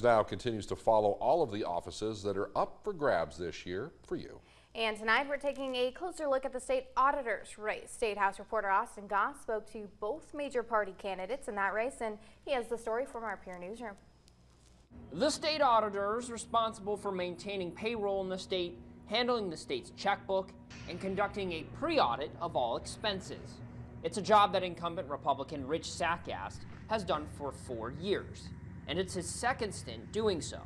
Now continues to follow all of the offices that are up for grabs this year for you. And tonight we're taking a closer look at the state auditor's race. State House reporter Austin Goss spoke to both major party candidates in that race, and he has the story from our peer newsroom. The state auditor is responsible for maintaining payroll in the state, handling the state's checkbook, and conducting a pre-audit of all expenses. It's a job that incumbent Republican Rich Sattgast has done for 4 years, and it's his second stint doing so.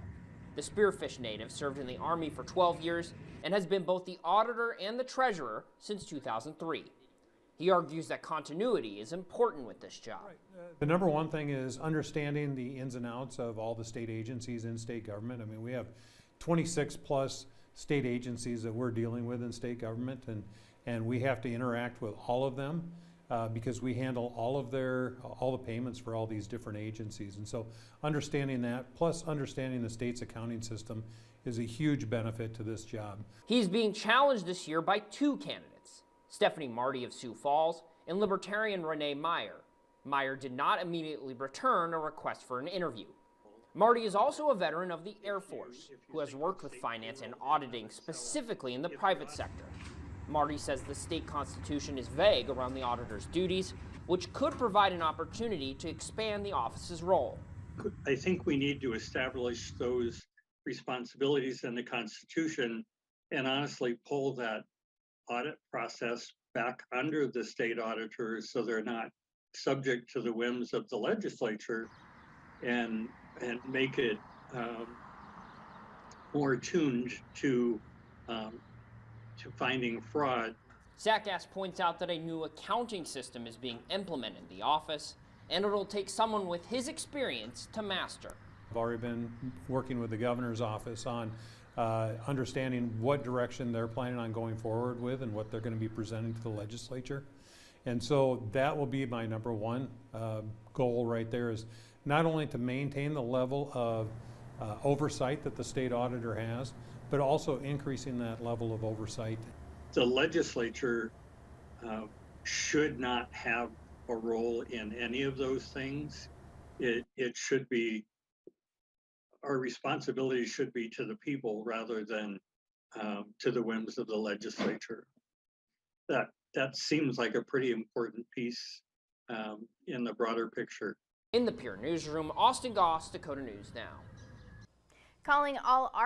The Spearfish native served in the Army for 12 years and has been both the auditor and the treasurer since 2003. He argues that continuity is important with this job. The number one thing is understanding the ins and outs of all the state agencies in state government. I mean, we have 26 plus state agencies that we're dealing with in state government, and we have to interact with all of them because we handle all the payments for all these different agencies. And so understanding that, plus understanding the state's accounting system, is a huge benefit to this job. He's being challenged this year by two candidates, Stephanie Marty of Sioux Falls and Libertarian Rene Meyer. Meyer did not immediately return a request for an interview. Marty is also a veteran of the Air Force who has worked with finance and auditing specifically in the private sector. Marty says the state constitution is vague around the auditor's duties, which could provide an opportunity to expand the office's role. I think we need to establish those responsibilities in the Constitution and honestly pull that audit process back under the state auditors so they're not subject to the whims of the legislature, and make it more tuned to finding fraud. Sattgast points out that a new accounting system is being implemented in the office, and it'll take someone with his experience to master. I've already been working with the governor's office on understanding what direction they're planning on going forward with and what they're going to be presenting to the legislature. And so that will be my number one goal right there, is not only to maintain the level of oversight that the state auditor has, but also increasing that level of oversight. The legislature should not have a role in any of those things. It should be, our responsibility should be to the people rather than to the whims of the legislature. That seems like a pretty important piece in the broader picture. In the peer newsroom, Austin Goss, Dakota News Now. Calling all our